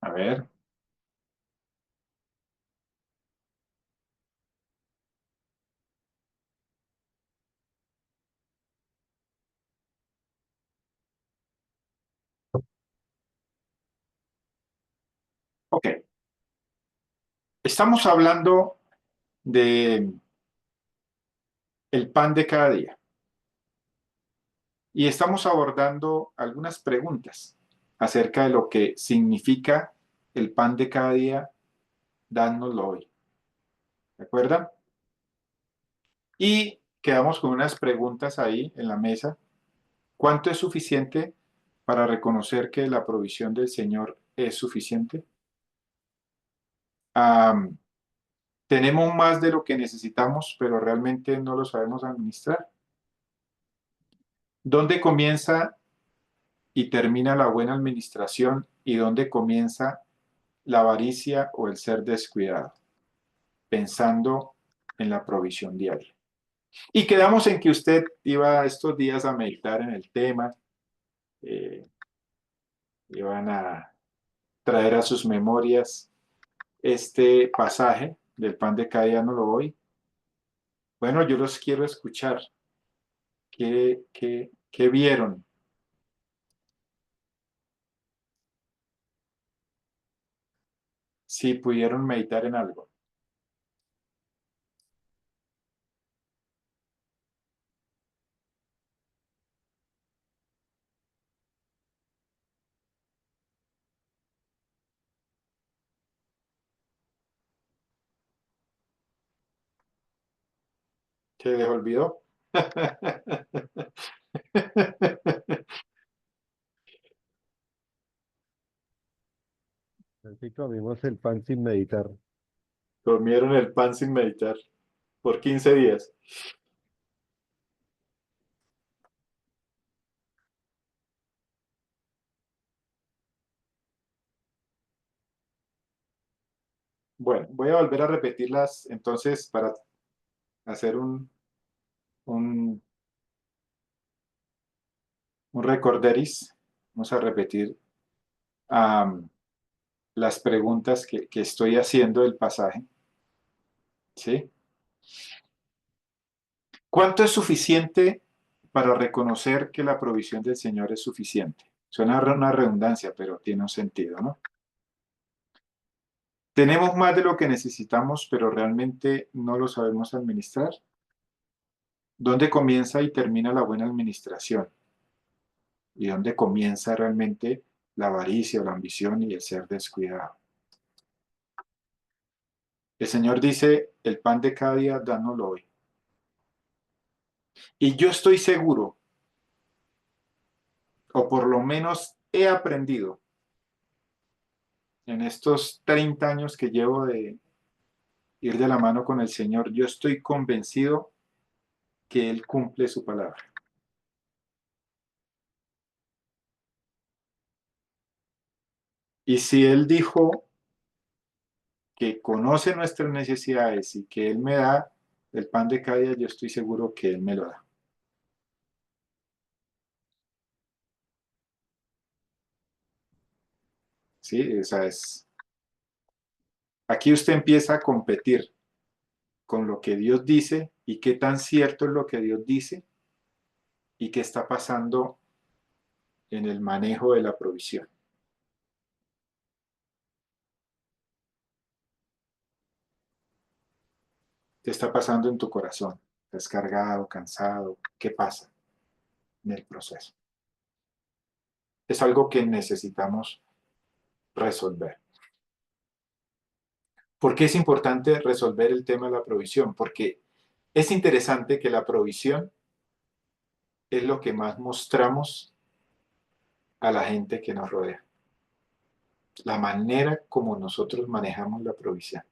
A ver, ok. Estamos hablando de el pan de cada día y estamos abordando algunas preguntas acerca de lo que significa el pan de cada día, dánoslo hoy. ¿De acuerdo? Y quedamos con unas preguntas ahí en la mesa. ¿Cuánto es suficiente para reconocer que la provisión del Señor es suficiente? Am, ¿Tenemos más de lo que necesitamos, pero realmente no lo sabemos administrar? ¿Dónde comienza y termina la buena administración y dónde comienza la avaricia o el ser descuidado? Pensando en la provisión diaria. Y quedamos en que usted iba estos días a meditar en el tema, eh, iban a traer a sus memorias este pasaje del pan de cada día no lo doy. Bueno, yo los quiero escuchar. ¿Qué vieron? Si pudieron meditar en algo. ¿Se les olvidó? Así comimos el pan sin meditar. Comieron el pan sin meditar por 15 días. Bueno, voy a volver a repetirlas entonces para hacer un, un recorderis. Vamos a repetir am, las preguntas que estoy haciendo del pasaje. ¿Sí? ¿Cuánto es suficiente para reconocer que la provisión del Señor es suficiente? Suena una redundancia, pero tiene un sentido, ¿no? Tenemos más de lo que necesitamos, pero realmente no lo sabemos administrar. ¿Dónde comienza y termina la buena administración? ¿Y dónde comienza realmente la avaricia o la ambición y el ser descuidado? El Señor dice, el pan de cada día, dánoslo hoy. Y yo estoy seguro, o por lo menos he aprendido en estos 30 años que llevo de ir de la mano con el Señor, yo estoy convencido que Él cumple su palabra. Y si Él dijo que conoce nuestras necesidades y que Él me da el pan de cada día, yo estoy seguro que Él me lo da. ¿Sí? Esa es. Aquí usted empieza a competir con lo que Dios dice y qué tan cierto es lo que Dios dice y qué está pasando en el manejo de la provisión. ¿Qué está pasando en tu corazón? ¿Estás cargado, cansado? ¿Qué pasa en el proceso? Es algo que necesitamos resolver. ¿Por qué es importante resolver el tema de la provisión? Porque es interesante que la provisión es lo que más mostramos a la gente que nos rodea. La manera como nosotros manejamos la provisión.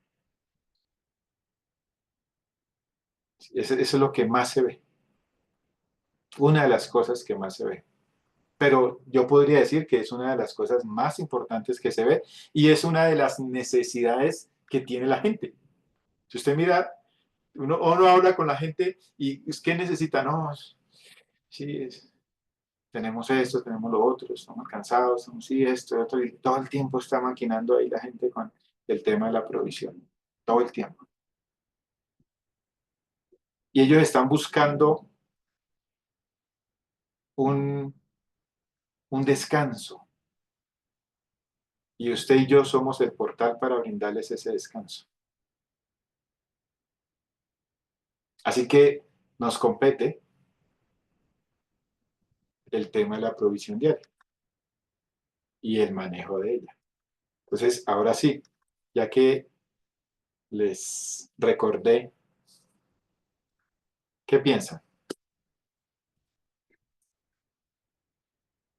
Eso es lo que más se ve. Una de las cosas que más se ve. Pero yo podría decir que es una de las cosas más importantes que se ve y es una de las necesidades que tiene la gente. Si usted mira, uno habla con la gente y ¿qué necesita? No, sí, tenemos esto, tenemos lo otro, estamos cansados, estamos sí, esto, otro, y todo el tiempo está maquinando ahí la gente con el tema de la provisión, todo el tiempo. Y ellos están buscando un, un descanso, y usted y yo somos el portal para brindarles ese descanso. Así que nos compete el tema de la provisión diaria y el manejo de ella. Entonces, ahora sí, ya que les recordé, ¿qué piensan?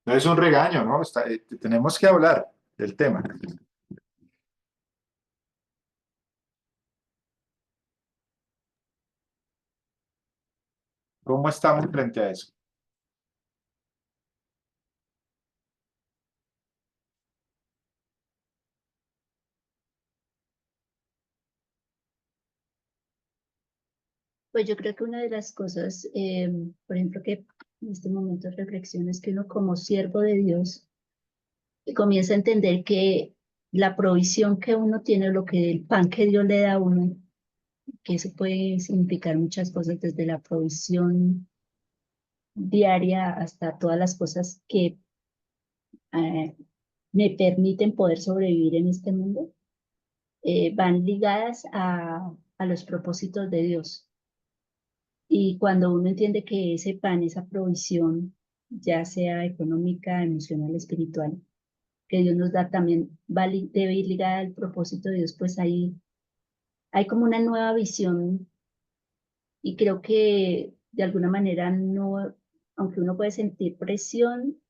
No es un regaño, ¿no? Tenemos que hablar del tema. ¿Cómo estamos frente a eso? Pues yo creo que una de las cosas, por ejemplo, que en este momento reflexiono es que uno como siervo de Dios comienza a entender que la provisión que uno tiene, lo que el pan que Dios le da a uno, que eso puede significar muchas cosas, desde la provisión diaria hasta todas las cosas que eh, me permiten poder sobrevivir en este mundo, van ligadas a los propósitos de Dios. Y cuando uno entiende que ese pan, esa provisión, ya sea económica, emocional, espiritual, que Dios nos da también, debe ir ligada al propósito de Dios, pues ahí hay como una nueva visión y creo que de alguna manera no, aunque uno puede sentir presión,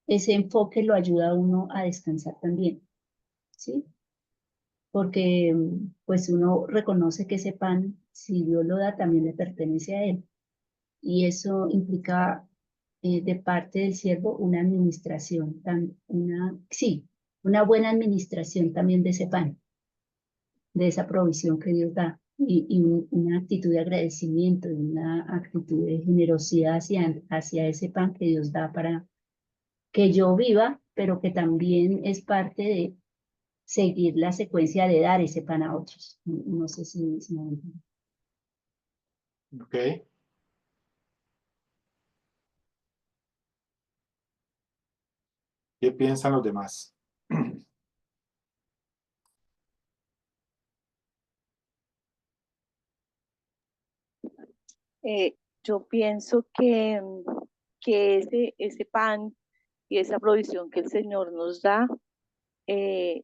ese enfoque lo ayuda a uno a descansar también, ¿sí? Porque pues uno reconoce que ese pan, si Dios lo da, también le pertenece a Él. Y eso implica de parte del siervo una administración, sí, una buena administración también de ese pan, de esa provisión que Dios da, y una actitud de agradecimiento, y una actitud de generosidad hacia ese pan que Dios da para que yo viva, pero que también es parte de seguir la secuencia de dar ese pan a otros. No sé si me entienden. ¿Ok? ¿Qué piensan los demás? Yo pienso que ese pan y esa provisión que el Señor nos da eh,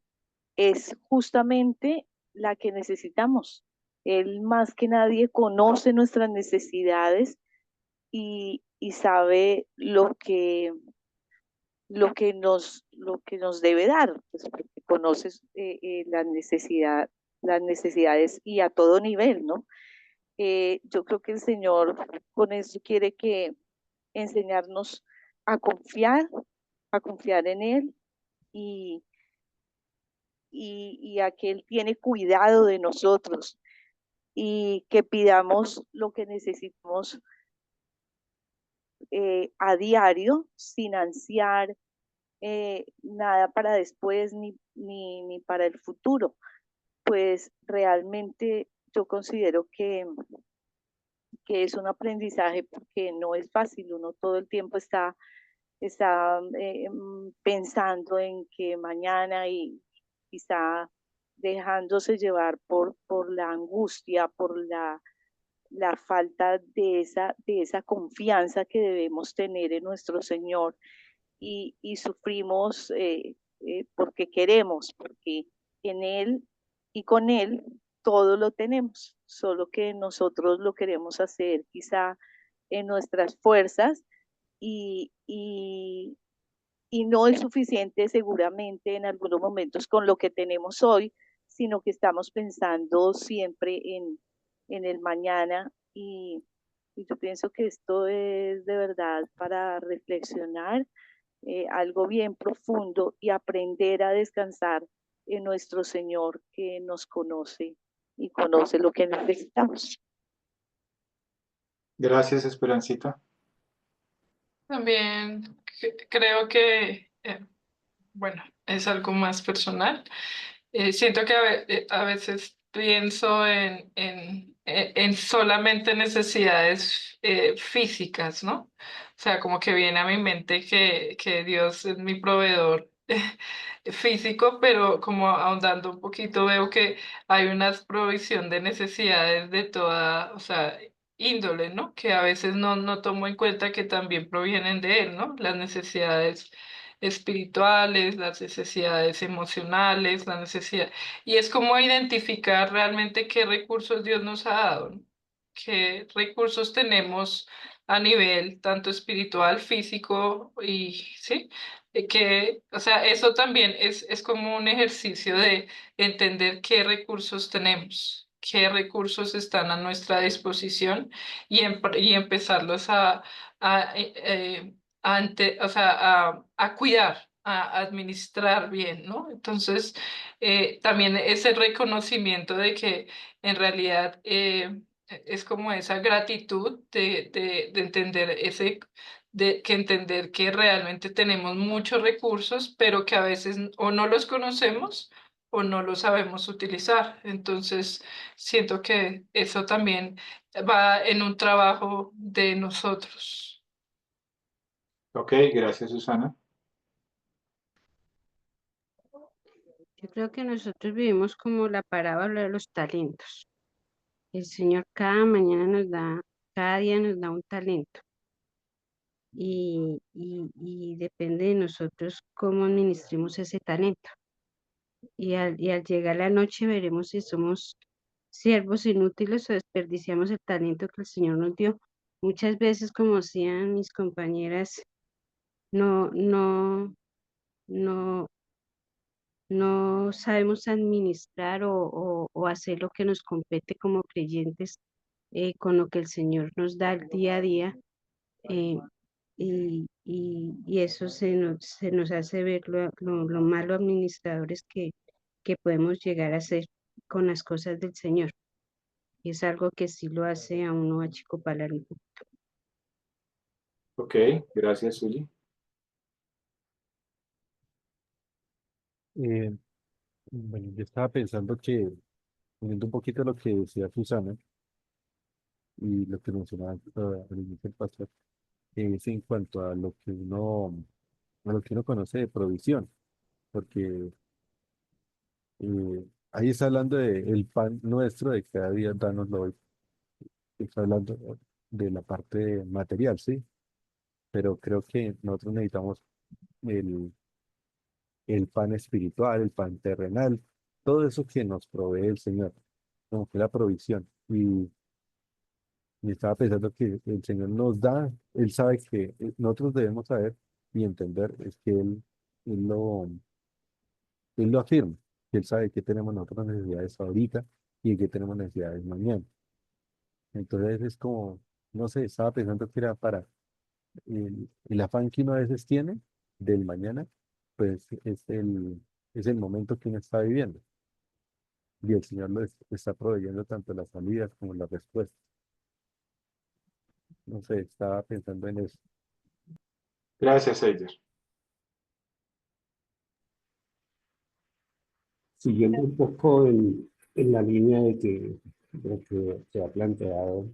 es justamente la que necesitamos. Él más que nadie conoce nuestras necesidades y sabe lo que nos debe dar, pues porque conoces las necesidades y a todo nivel, ¿no? Yo creo que el Señor con eso quiere que enseñarnos a a confiar en Él y, y a que Él tiene cuidado de nosotros y que pidamos lo que necesitamos a diario sin ansiar nada para después ni para el futuro. Pues realmente yo considero que es un aprendizaje porque no es fácil, uno todo el tiempo está pensando en que mañana y quizá dejándose llevar por la angustia, por la falta de esa confianza que debemos tener en nuestro Señor y sufrimos porque queremos, porque en Él y con Él todo lo tenemos, solo que nosotros lo queremos hacer quizá en nuestras fuerzas y, y no es suficiente seguramente en algunos momentos con lo que tenemos hoy, sino que estamos pensando siempre en el mañana y yo pienso que esto es de verdad para reflexionar, algo bien profundo y aprender a descansar en nuestro Señor que nos conoce y conoce lo que necesitamos. Gracias, Esperancita. También creo que, bueno, es algo más personal. Siento que a veces pienso en solamente necesidades físicas, ¿no? O sea, como que viene a mi mente que Dios es mi proveedor físico, pero como ahondando un poquito veo que hay una provisión de necesidades de toda, o sea, índole, ¿no? Que a veces no tomo en cuenta que también provienen de Él, ¿no? Las necesidades espirituales, las necesidades emocionales, la necesidad. Y es como identificar realmente qué recursos Dios nos ha dado, ¿no? Qué recursos tenemos a nivel tanto espiritual, físico y, ¿sí? Que, o sea, eso también es como un ejercicio de entender qué recursos tenemos, qué recursos están a nuestra disposición y empezarlos o sea, a cuidar, a administrar bien, ¿no? Entonces, también ese reconocimiento de que en realidad es como esa gratitud de entender que entender que realmente tenemos muchos recursos, pero que a veces o no los conocemos o no los sabemos utilizar. Entonces, siento que eso también va en un trabajo de nosotros. Ok, gracias, Susana. Yo creo que nosotros vivimos como la parábola de los talentos. El Señor cada día nos da un talento y depende de nosotros cómo administremos ese talento. Y al llegar la noche veremos si somos siervos inútiles o desperdiciamos el talento que el Señor nos dio. Muchas veces, como decían mis compañeras, no, no, no, no sabemos administrar o hacer lo que nos compete como creyentes con lo que el Señor nos da el día a día. eh, y eso se nos hace ver lo malo administradores que podemos llegar a ser con las cosas del Señor. Y es algo que sí lo hace a uno achicopalar un poco. Ok, gracias, Uli. Eh, bueno, yo estaba pensando que, viendo un poquito lo que decía Susana y lo que mencionaba al inicio el pastor, es en cuanto a lo que uno conoce de provisión, porque ahí está hablando del pan nuestro de cada día, danoslo hoy. Está hablando de la parte material, sí, pero creo que nosotros necesitamos el, el pan espiritual, el pan terrenal, todo eso que nos provee el Señor, como que la provisión. Y estaba pensando que el Señor nos da, Él sabe que nosotros debemos saber y entender, es que Él lo afirma, que Él sabe que tenemos nosotros necesidades ahorita y que tenemos necesidades mañana. Entonces es como, no sé, estaba pensando que era para el afán que uno a veces tiene del mañana, pues es el momento que uno está viviendo. Y el Señor está proveyendo tanto las salidas como las respuestas. No sé, estaba pensando en eso. Gracias, Eider. Siguiendo un poco en la línea de lo que se ha planteado,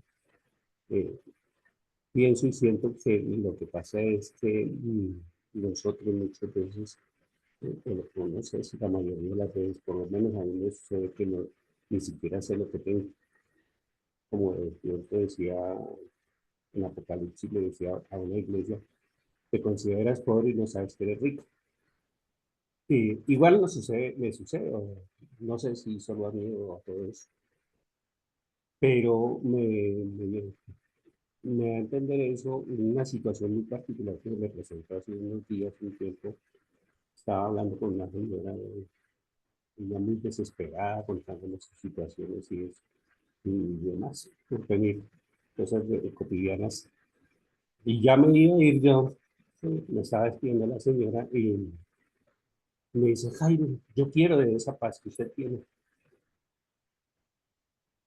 eh, pienso y siento que lo que pasa es que nosotros muchas veces, no sé si la mayoría de las veces, por lo menos a mí me sucede que no, ni siquiera sé lo que tengo. Como Dios te decía en Apocalipsis, le decía a una iglesia, te consideras pobre y no sabes que eres rico. Y igual no sucede, me sucede, no sé si solo a mí o a todos, pero me da a entender eso en una situación muy particular que me presentó hace unos días, un tiempo. Estaba hablando con una señora, ella muy desesperada, contándome sus situaciones y demás, por venir cosas cotidianas. Y ya me iba a ir yo, me estaba despidiendo la señora y me dice, Jaime, yo quiero de esa paz que usted tiene.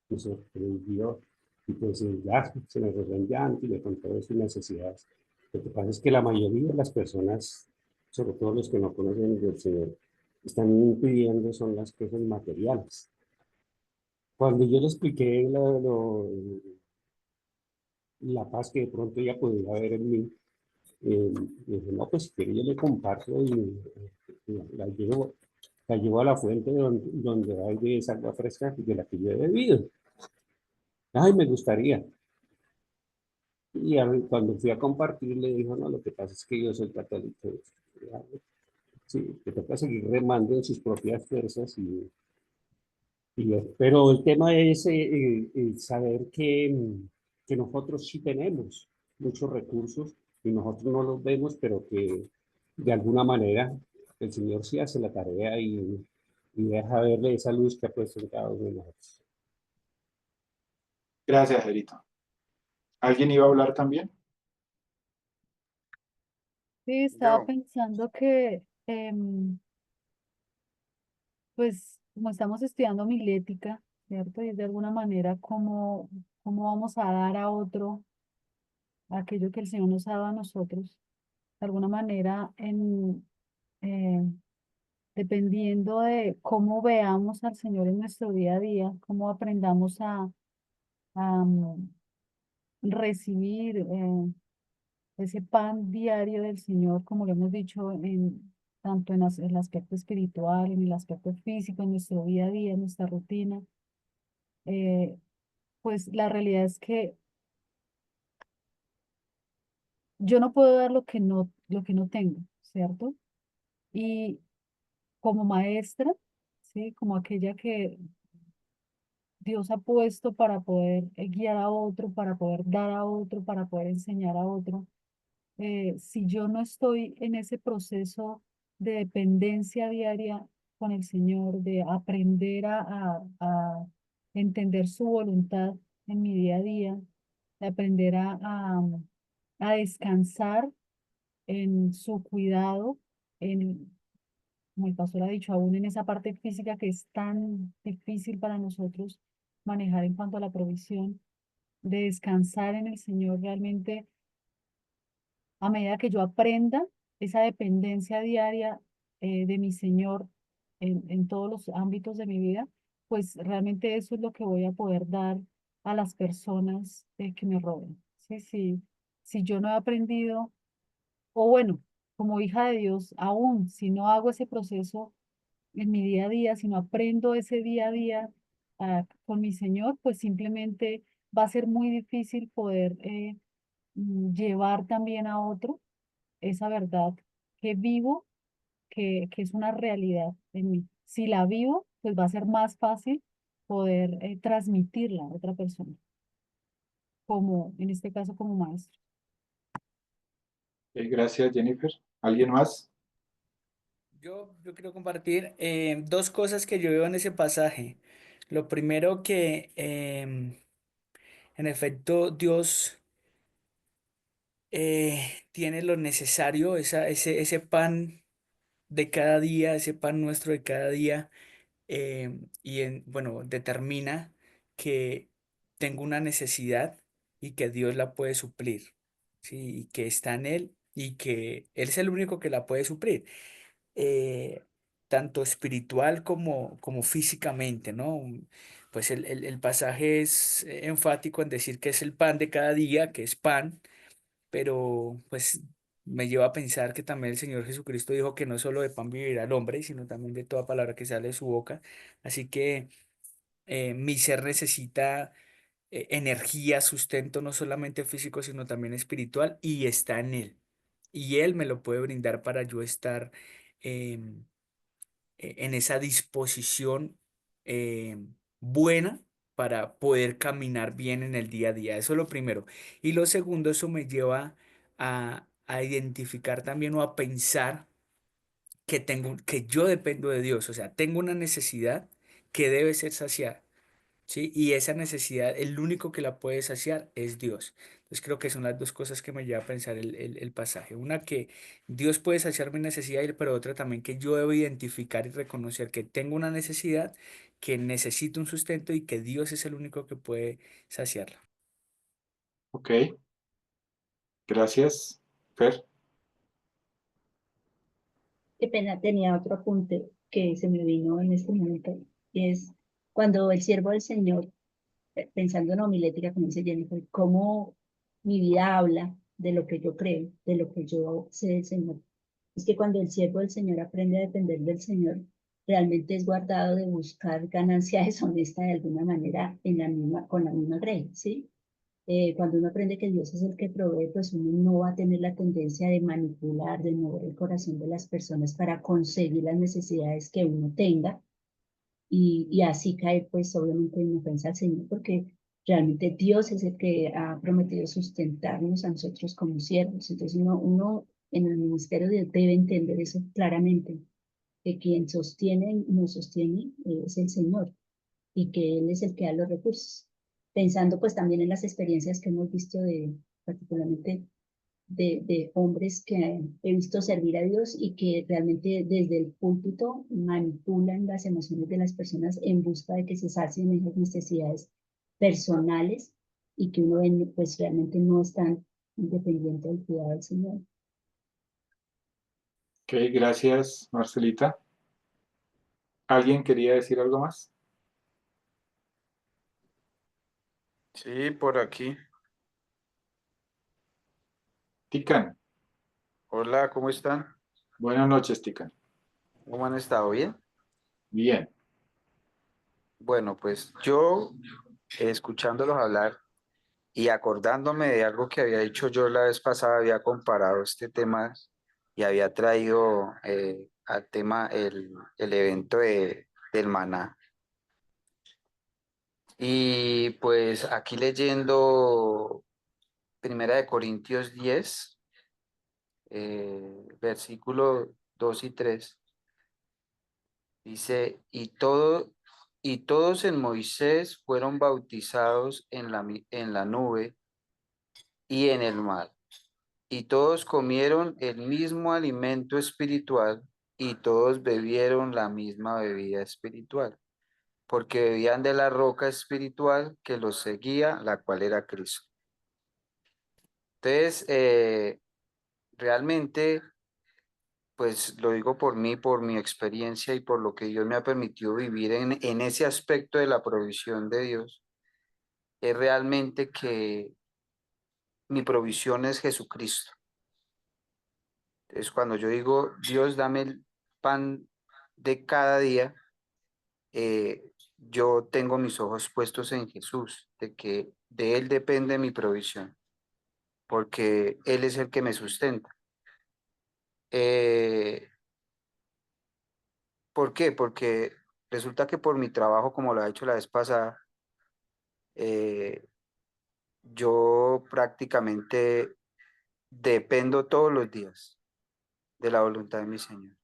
Y se prendió y pues ya se me regó en llanto y le contó de sus necesidades. Lo que pasa es que la mayoría de las personas, sobre todo los que no conocen del Señor, están pidiendo son las cosas materiales. Cuando yo le expliqué la paz que de pronto ella podría haber en mí, le dije, no, pues si quiere yo le comparto y la llevo a la fuente donde hay de esa agua fresca de la que yo he bebido. Ay, me gustaría. Y cuando fui a compartir, le dijo, no, lo que pasa es que yo soy católico. Sí, que toca seguir remando en sus propias fuerzas. Pero el tema es saber que nosotros sí tenemos muchos recursos y nosotros no los vemos, pero que de alguna manera el Señor sí hace la tarea y deja verle esa luz que ha puesto en cada uno de nosotros. Gracias, Gerito. ¿Alguien iba a hablar también? Sí, estaba Yo. pensando que, pues, como estamos estudiando milética, ¿cierto? Y de alguna manera, ¿cómo vamos a dar a otro aquello que el Señor nos ha dado a nosotros? De alguna manera, eh, dependiendo de cómo veamos al Señor en nuestro día a día, cómo aprendamos a recibir ese pan diario del Señor, como lo hemos dicho, tanto en el aspecto espiritual, en el aspecto físico, en nuestro día a día, en nuestra rutina. eh, pues la realidad es que yo no puedo dar lo que no tengo, ¿cierto? Y como maestra, ¿sí? Como aquella que Dios ha puesto para poder guiar a otro, para poder dar a otro, para poder enseñar a otro. Si yo no estoy en ese proceso de dependencia diaria con el Señor, de aprender a entender su voluntad en mi día a día, de aprender a descansar en su cuidado, como el pastor ha dicho, aún en esa parte física que es tan difícil para nosotros manejar en cuanto a la provisión, de descansar en el Señor realmente a medida que yo aprenda esa dependencia diaria de mi Señor en todos los ámbitos de mi vida, pues realmente eso es lo que voy a poder dar a las personas que me rodean. ¿Sí? Si yo no he aprendido, o bueno, como hija de Dios, aún si no hago ese proceso en mi día a día, si no aprendo ese día a día con mi Señor, pues simplemente va a ser muy difícil poder llevar también a otro esa verdad que vivo, que es una realidad en mí. Si la vivo, pues va a ser más fácil poder transmitirla a otra persona, como en este caso como maestro. Gracias, Jennifer. ¿Alguien más? Yo quiero compartir dos cosas que yo veo en ese pasaje. Lo primero que en efecto Dios tiene lo necesario, ese pan de cada día, ese pan nuestro de cada día, bueno, determina que tengo una necesidad y que Dios la puede suplir, ¿sí? Y que está en Él y que Él es el único que la puede suplir. eh, Tanto espiritual como físicamente, ¿no? Pues el pasaje es enfático en decir que es el pan de cada día, que es pan, pero pues me lleva a pensar que también el Señor Jesucristo dijo que no solo de pan vivirá el hombre, sino también de toda palabra que sale de su boca. Así que mi ser necesita energía, sustento, no solamente físico, sino también espiritual, y está en Él. Y Él me lo puede brindar para yo estar em, en esa disposición eh, buena para poder caminar bien en el día a día. Eso es lo primero. Y lo segundo, eso me lleva a identificar también o a pensar que yo dependo de Dios. O sea, tengo una necesidad que debe ser saciada. ¿Sí? Y esa necesidad, el único que la puede saciar es Dios. Entonces creo que son las dos cosas que me lleva a pensar el pasaje. Una que Dios puede saciar mi necesidad, pero otra también que yo debo identificar y reconocer que tengo una necesidad, que necesito un sustento y que Dios es el único que puede saciarla. Ok, gracias. Fer, Qué pena, tenía otro apunte que se me vino en este momento, y es cuando el siervo del Señor, pensando en la homilética, como dice Jennifer, cómo mi vida habla de lo que yo creo, de lo que yo sé del Señor. Es que cuando el siervo del Señor aprende a depender del Señor, realmente es guardado de buscar ganancia deshonesta de alguna manera en la misma, con la misma grey, ¿sí? Cuando uno aprende que Dios es el que provee, pues uno no va a tener la tendencia de manipular, de mover el corazón de las personas para conseguir las necesidades que uno tenga y así caer, pues obviamente en ofensa al Señor, porque realmente Dios es el que ha prometido sustentarnos a nosotros como siervos. Entonces uno en el ministerio debe entender eso claramente, que quien sostiene, nos sostiene es el Señor y que Él es el que da los recursos. Pensando pues también en las experiencias que hemos visto particularmente de hombres que he visto servir a Dios y que realmente desde el púlpito manipulan las emociones de las personas en busca de que se sacien esas necesidades personales y que uno pues realmente no están independiente del cuidado del Señor. ok, gracias, Marcelita. ¿Alguien quería decir algo más? Sí, por aquí. Tican, Hola, ¿cómo están? buenas noches, Tican. ¿Cómo han estado? ¿Bien? Bien, Bueno, pues yo, escuchándolos hablar y acordándome de algo que había dicho yo la vez pasada, había comparado este tema y había traído al tema el evento del maná. Y pues aquí leyendo Primera de Corintios 10, versículo 2 y 3. Dice, y todos en Moisés fueron bautizados en la nube y en el mar, y todos comieron el mismo alimento espiritual, y todos bebieron la misma bebida espiritual, porque bebían de la roca espiritual que los seguía, la cual era Cristo. Entonces, realmente, pues lo digo por mí, por mi experiencia y por lo que Dios me ha permitido vivir en ese aspecto de la provisión de Dios, es realmente que mi provisión es Jesucristo. Entonces, cuando yo digo, Dios, dame el pan de cada día, yo tengo mis ojos puestos en Jesús, de que de Él depende mi provisión, porque Él es el que me sustenta. Eh, ¿Por qué? Porque resulta que por mi trabajo, como lo ha hecho la vez pasada, eh, yo prácticamente dependo todos los días de la voluntad de mi Señor.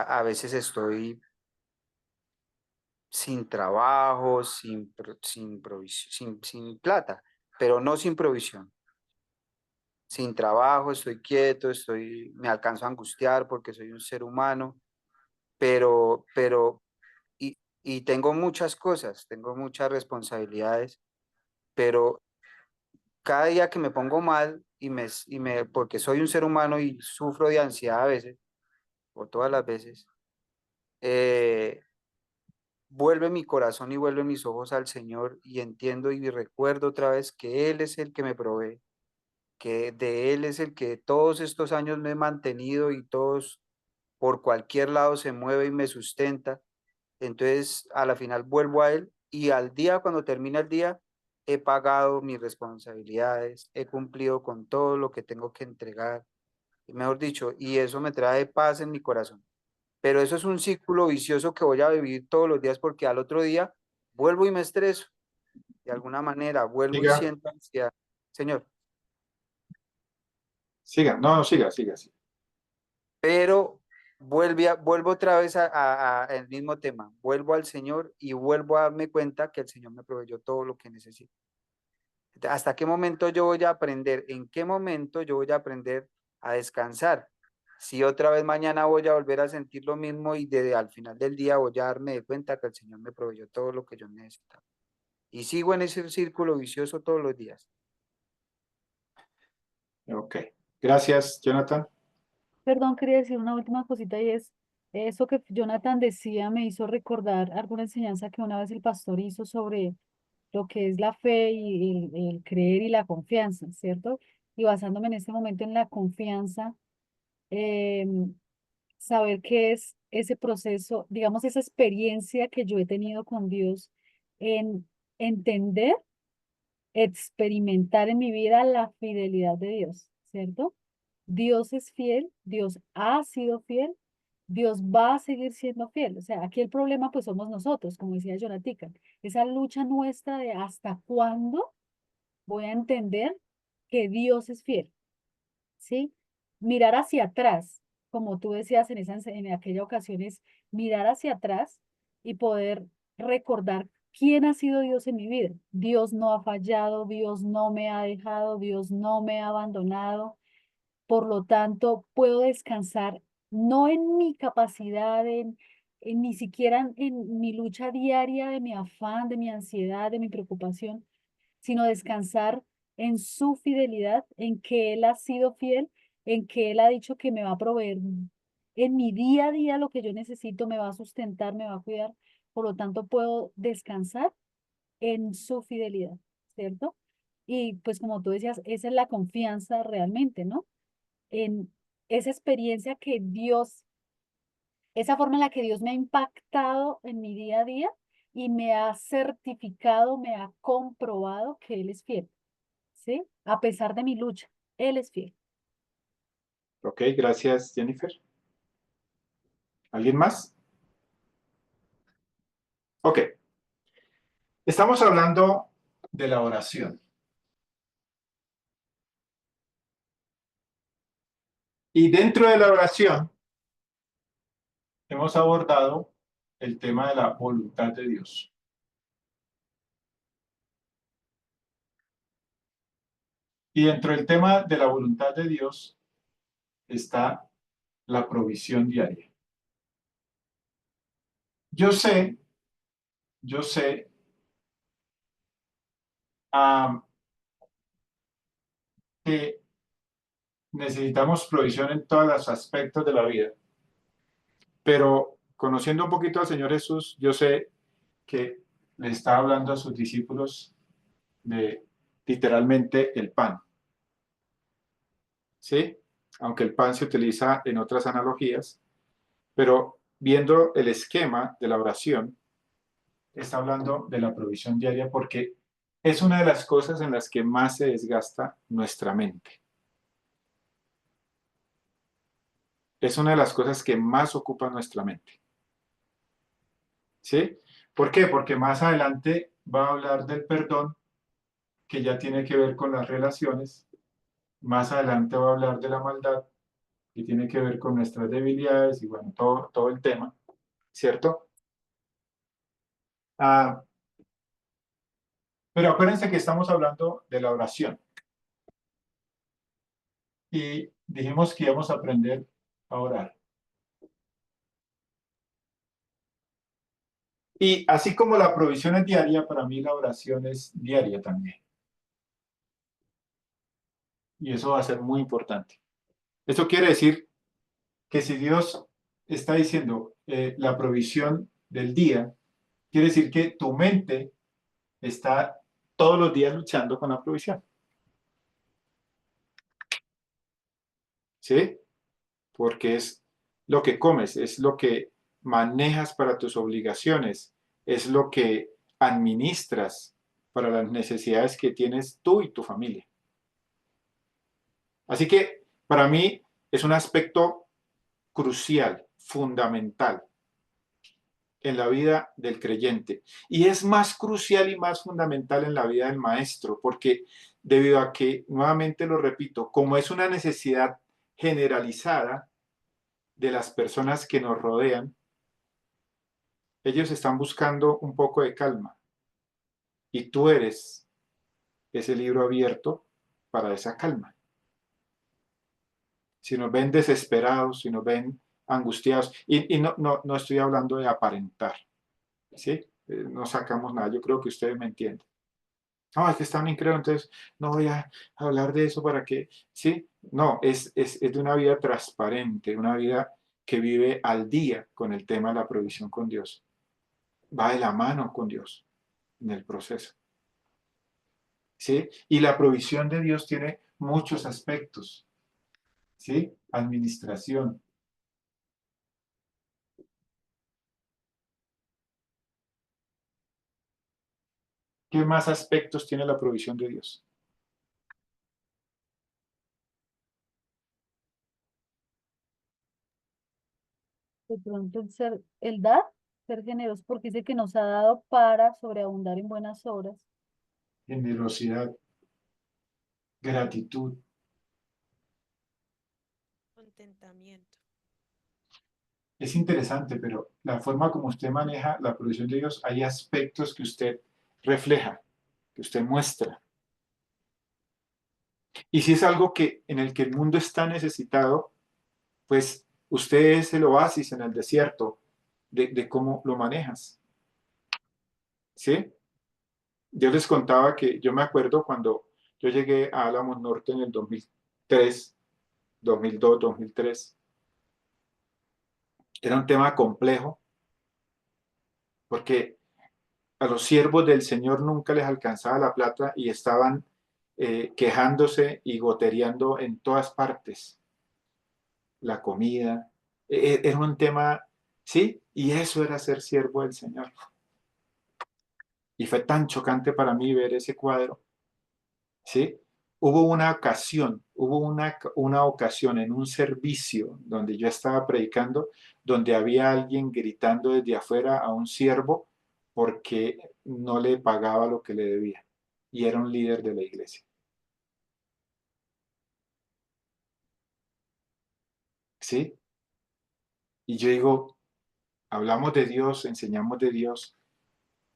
A veces estoy sin trabajo, sin plata, pero no sin provisión. Sin trabajo, estoy quieto, me alcanzo a angustiar porque soy un ser humano, pero, y tengo muchas cosas, tengo muchas responsabilidades, pero cada día que me pongo mal porque soy un ser humano y sufro de ansiedad a veces, o todas las veces, eh, vuelve mi corazón y vuelve mis ojos al Señor y entiendo y recuerdo otra vez que Él es el que me provee, que de Él es el que todos estos años me he mantenido y todos por cualquier lado se mueve y me sustenta. Entonces, a la final vuelvo a Él y al día, cuando termina el día, he pagado mis responsabilidades, he cumplido con todo lo que tengo que entregar, y mejor dicho, y eso me trae paz en mi corazón. Pero eso es un círculo vicioso que voy a vivir todos los días porque al otro día vuelvo y me estreso. De alguna manera, vuelvo y siga, siento ansiedad. Señor, siga, no, no, siga, siga, siga. pero vuelvo otra vez a el mismo tema. Vuelvo al Señor y vuelvo a darme cuenta que el Señor me proveyó todo lo que necesito. ¿Hasta qué momento yo voy a aprender? ¿En qué momento yo voy a aprender a descansar? Si otra vez mañana voy a volver a sentir lo mismo y al final del día voy a darme de cuenta que el Señor me proveyó todo lo que yo necesitaba. Y sigo en ese círculo vicioso todos los días. Ok. Gracias, Jonathan. Perdón, quería decir una última cosita y es eso que Jonathan decía me hizo recordar alguna enseñanza que una vez el pastor hizo sobre lo que es la fe y el creer y la confianza, ¿cierto? Y basándome en este momento en la confianza, saber qué es ese proceso, digamos, esa experiencia que yo he tenido con Dios en entender, experimentar en mi vida la fidelidad de Dios, ¿cierto? Dios es fiel, Dios ha sido fiel, Dios va a seguir siendo fiel. O sea, aquí el problema pues somos nosotros, como decía Jonatica, esa lucha nuestra de hasta cuándo voy a entender que Dios es fiel, ¿sí? Mirar hacia atrás, como tú decías en aquella ocasión, es mirar hacia atrás y poder recordar quién ha sido Dios en mi vida. Dios no ha fallado, Dios no me ha dejado, Dios no me ha abandonado. Por lo tanto, puedo descansar no en mi capacidad, ni siquiera en mi lucha diaria de mi afán, de mi ansiedad, de mi preocupación, sino descansar en su fidelidad, en que Él ha sido fiel, en que Él ha dicho que me va a proveer en mi día a día lo que yo necesito, me va a sustentar, me va a cuidar. Por lo tanto, puedo descansar en su fidelidad, ¿cierto? Y pues como tú decías, esa es la confianza realmente, ¿no? En esa experiencia que Dios, esa forma en la que Dios me ha impactado en mi día a día y me ha certificado, me ha comprobado que Él es fiel, ¿sí? A pesar de mi lucha, Él es fiel. Ok, gracias, Jennifer. ¿Alguien más? Ok. Estamos hablando de la oración. Y dentro de la oración hemos abordado el tema de la voluntad de Dios. Y dentro del tema de la voluntad de Dios está la provisión diaria. Yo sé que necesitamos provisión en todos los aspectos de la vida, pero conociendo un poquito al Señor Jesús, yo sé que le está hablando a sus discípulos de literalmente el pan, ¿sí? Aunque el pan se utiliza en otras analogías, pero viendo el esquema de la oración, está hablando de la provisión diaria porque es una de las cosas en las que más se desgasta nuestra mente. Es una de las cosas que más ocupa nuestra mente. ¿Sí? ¿Por qué? Porque más adelante va a hablar del perdón, que ya tiene que ver con las relaciones. Más adelante va a hablar de la maldad, que tiene que ver con nuestras debilidades y bueno, todo el tema, ¿cierto? Pero acuérdense que estamos hablando de la oración. Y dijimos que íbamos a aprender a orar. Y así como la provisión es diaria, para mí la oración es diaria también. Y eso va a ser muy importante. Eso quiere decir que si Dios está diciendo la provisión del día, quiere decir que tu mente está todos los días luchando con la provisión. ¿Sí? Porque es lo que comes, es lo que manejas para tus obligaciones, es lo que administras para las necesidades que tienes tú y tu familia. Así que para mí es un aspecto crucial, fundamental en la vida del creyente. Y es más crucial y más fundamental en la vida del maestro, porque debido a que, nuevamente lo repito, como es una necesidad generalizada de las personas que nos rodean, ellos están buscando un poco de calma. Y tú eres ese libro abierto para esa calma. Si nos ven desesperados, si nos ven angustiados, y no estoy hablando de aparentar, ¿sí? No sacamos nada, yo creo que ustedes me entienden. No, es que está un incrédulo, entonces no voy a hablar de eso para que, ¿sí? No, es de una vida transparente, una vida que vive al día con el tema de la provisión con Dios. Va de la mano con Dios en el proceso, ¿sí? Y la provisión de Dios tiene muchos aspectos, ¿sí? Administración. ¿Qué más aspectos tiene la provisión de Dios? De pronto el dar, ser generoso, porque dice que nos ha dado para sobreabundar en buenas obras. Generosidad, gratitud. Contentamiento. Es interesante, pero la forma como usted maneja la provisión de Dios, hay aspectos que usted refleja, que usted muestra. Y si es algo que en el que el mundo está necesitado, pues usted es el oasis en el desierto de cómo lo manejas. ¿Sí? Yo les contaba que yo me acuerdo cuando yo llegué a Álamos Norte en el 2003, 2002, 2003. Era un tema complejo porque a los siervos del Señor nunca les alcanzaba la plata y estaban quejándose y gotereando en todas partes. La comida, era un tema, ¿sí? Y eso era ser siervo del Señor. Y fue tan chocante para mí ver ese cuadro, ¿sí? Hubo una ocasión en un servicio donde yo estaba predicando, donde había alguien gritando desde afuera a un siervo porque no le pagaba lo que le debía. Y era un líder de la iglesia. ¿Sí? Y yo digo, hablamos de Dios, enseñamos de Dios,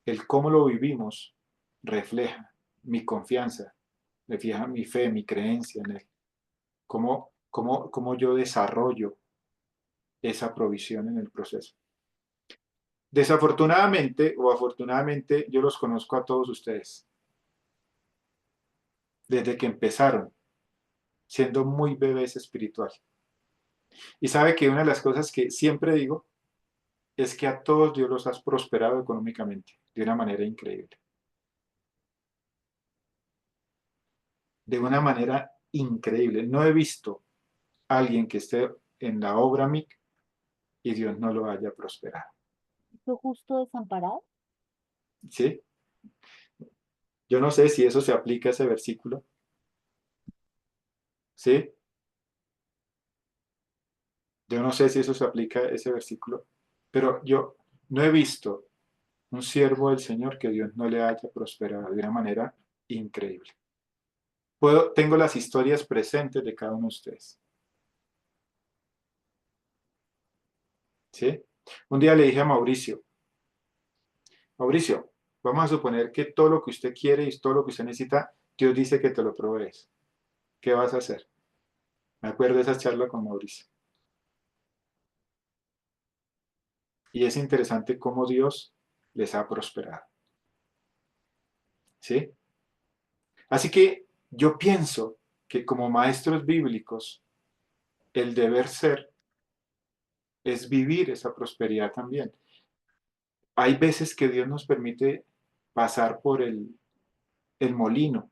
el cómo lo vivimos refleja mi confianza, refleja mi fe, mi creencia en Él. Cómo yo desarrollo esa provisión en el proceso. Desafortunadamente o afortunadamente, yo los conozco a todos ustedes. Desde que empezaron, siendo muy bebés espiritual. Y sabe que una de las cosas que siempre digo es que a todos Dios los ha prosperado económicamente de una manera increíble. De una manera increíble. No he visto a alguien que esté en la obra MIC y Dios no lo haya prosperado. ¿Esto justo desamparado? ¿Sí? Yo no sé si eso se aplica a ese versículo. ¿Sí? Yo no sé si eso se aplica a ese versículo, pero yo no he visto un siervo del Señor que Dios no le haya prosperado de una manera increíble. Tengo las historias presentes de cada uno de ustedes. ¿Sí? Un día le dije a Mauricio, vamos a suponer que todo lo que usted quiere y todo lo que usted necesita, Dios dice que te lo provees. ¿Qué vas a hacer? Me acuerdo de esa charla con Mauricio. Y es interesante cómo Dios les ha prosperado. ¿Sí? Así que yo pienso que como maestros bíblicos, el deber ser es vivir esa prosperidad también. Hay veces que Dios nos permite pasar por el molino,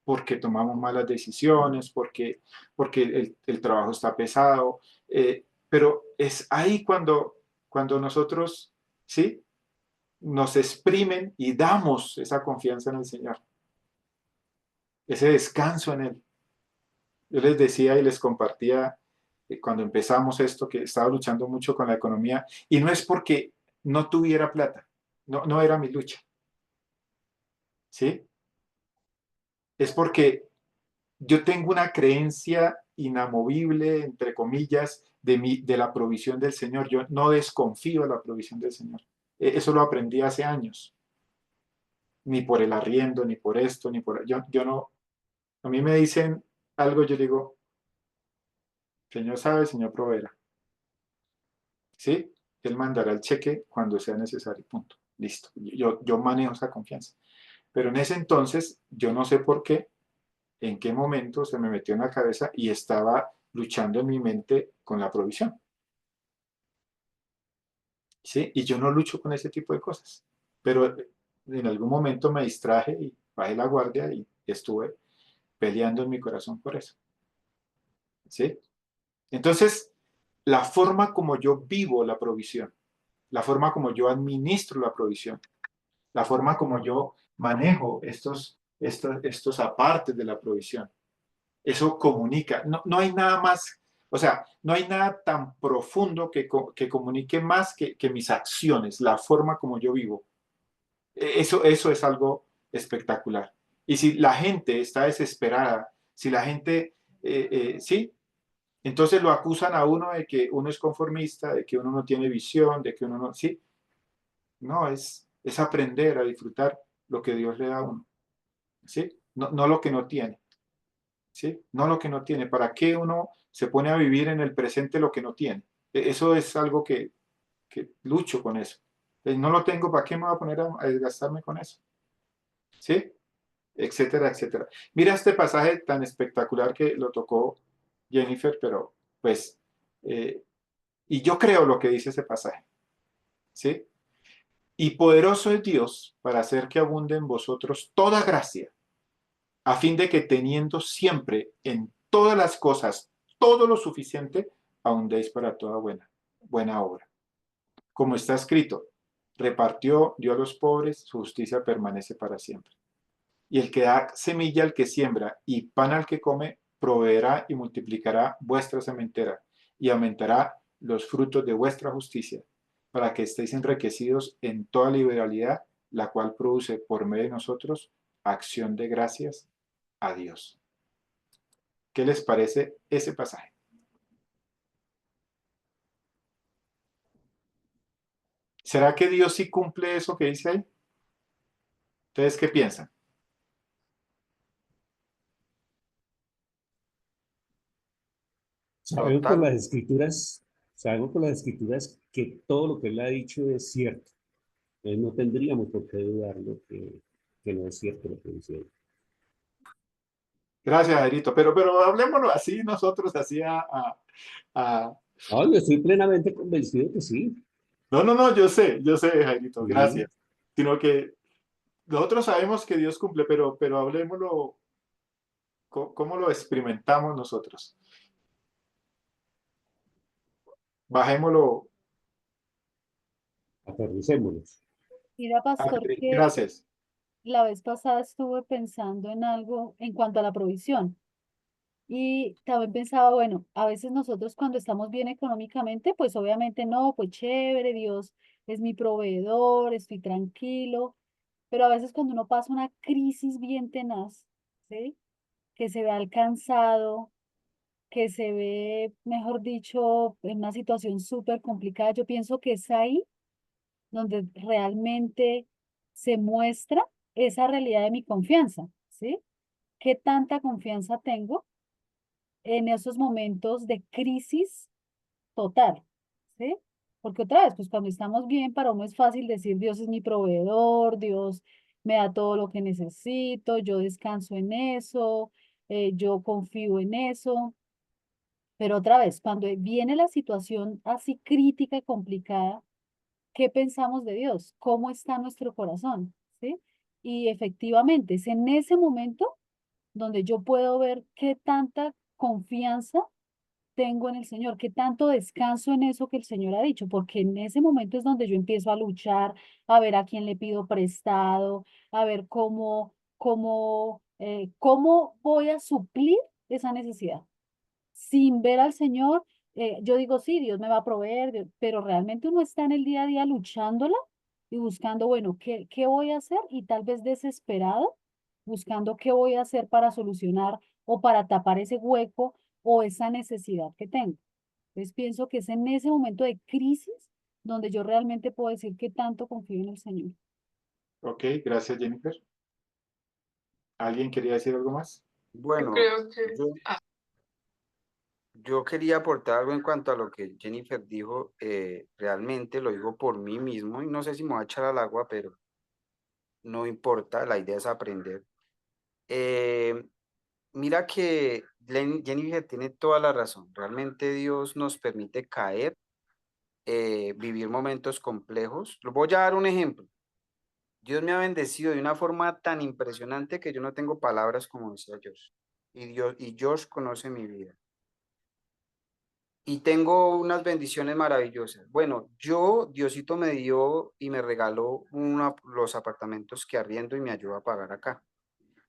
porque tomamos malas decisiones, porque el trabajo está pesado, pero es ahí cuando nosotros, ¿sí? Nos exprimen y damos esa confianza en el Señor, ese descanso en Él. Yo les decía y les compartía cuando empezamos esto que estaba luchando mucho con la economía y no es porque no tuviera plata, no era mi lucha, ¿sí? Es porque yo tengo una creencia inamovible, entre comillas, de la provisión del Señor. Yo no desconfío de la provisión del Señor. Eso lo aprendí hace años. Ni por el arriendo, ni por esto, ni por... Yo no... A mí me dicen algo, yo digo, Señor sabe, Señor proveerá. ¿Sí? Él mandará el cheque cuando sea necesario, punto. Listo. Yo manejo esa confianza. Pero en ese entonces, yo no sé por qué, en qué momento se me metió en la cabeza y estaba luchando en mi mente con la provisión. ¿Sí? Y yo no lucho con ese tipo de cosas. Pero en algún momento me distraje y bajé la guardia y estuve peleando en mi corazón por eso. ¿Sí? Entonces, la forma como yo vivo la provisión, la forma como yo administro la provisión, la forma como yo manejo estos apartes de la provisión, eso comunica. No, no hay nada más, o sea, no hay nada tan profundo que comunique más que mis acciones, la forma como yo vivo. Eso es algo espectacular. Y si la gente está desesperada, si la gente, sí, entonces lo acusan a uno de que uno es conformista, de que uno no tiene visión, de que uno no, sí, no, es aprender a disfrutar lo que Dios le da a uno, ¿sí? No, no lo que no tiene, ¿sí? No lo que no tiene. ¿Para qué uno se pone a vivir en el presente lo que no tiene? Eso es algo que lucho con eso. No lo tengo, ¿para qué me voy a poner a desgastarme con eso? ¿Sí? Etcétera, etcétera. Mira este pasaje tan espectacular que lo tocó Jennifer, pero pues, y yo creo lo que dice ese pasaje, ¿sí? Y poderoso es Dios para hacer que abunde en vosotros toda gracia, a fin de que teniendo siempre en todas las cosas todo lo suficiente, abundéis para toda buena obra. Como está escrito, repartió, dio a los pobres, su justicia permanece para siempre. Y el que da semilla al que siembra y pan al que come, proveerá y multiplicará vuestra sementera y aumentará los frutos de vuestra justicia, para que estéis enriquecidos en toda liberalidad, la cual produce por medio de nosotros acción de gracias a Dios. ¿Qué les parece ese pasaje? ¿Será que Dios sí cumple eso que dice ahí? ¿Ustedes qué piensan? Sabemos por las Total. escrituras, sabemos por las escrituras que todo lo que él ha dicho es cierto. Entonces no tendríamos por qué dudar que no es cierto lo que dice él. Gracias, Jairito. Pero hablemoslo así nosotros, así a... No, yo estoy plenamente convencido que sí. No, no, no, yo sé, Jairito, Sí. gracias. Sino que nosotros sabemos que Dios cumple, pero hablemoslo, ¿cómo lo experimentamos nosotros? Bajémoslo. Aterricémonos. Mira, pastor, que Gracias. la vez pasada estuve pensando en algo en cuanto a la provisión. Y también pensaba, bueno, a veces nosotros cuando estamos bien económicamente, pues obviamente no, pues chévere, Dios es mi proveedor, estoy tranquilo, pero a veces cuando uno pasa una crisis bien tenaz, ¿sí? Que se ve alcanzado, que se ve, mejor dicho, en una situación súper complicada, yo pienso que es ahí donde realmente se muestra esa realidad de mi confianza, ¿sí? ¿Qué tanta confianza tengo en esos momentos de crisis total? ¿Sí? Porque otra vez, pues cuando estamos bien, para uno es fácil decir, Dios es mi proveedor, Dios me da todo lo que necesito, yo descanso en eso, yo confío en eso. Pero otra vez, cuando viene la situación así crítica y complicada, ¿qué pensamos de Dios? ¿Cómo está nuestro corazón? ¿Sí? Y efectivamente, es en ese momento donde yo puedo ver qué tanta confianza tengo en el Señor, qué tanto descanso en eso que el Señor ha dicho, porque en ese momento es donde yo empiezo a luchar, a ver a quién le pido prestado, a ver cómo voy a suplir esa necesidad. Sin ver al Señor, yo digo, sí, Dios me va a proveer, pero realmente uno está en el día a día luchándola y buscando, bueno, ¿qué voy a hacer? Y tal vez desesperado, buscando qué voy a hacer para solucionar o para tapar ese hueco o esa necesidad que tengo. Entonces pienso que es en ese momento de crisis donde yo realmente puedo decir que tanto confío en el Señor. Ok, gracias, Jennifer. ¿Alguien quería decir algo más? Yo Bueno, creo que, yo, yo quería aportar algo en cuanto a lo que Jennifer dijo. Realmente lo digo por mí mismo y no sé si me voy a echar al agua, pero no importa, la idea es aprender. Mira que Jennifer tiene toda la razón. Realmente Dios nos permite caer, vivir momentos complejos. Les voy a dar un ejemplo. Dios me ha bendecido de una forma tan impresionante que yo no tengo palabras, como decía Josh. Y Josh conoce mi vida. Y tengo unas bendiciones maravillosas. Bueno, Diosito me dio y me regaló los apartamentos que arriendo y me ayuda a pagar acá.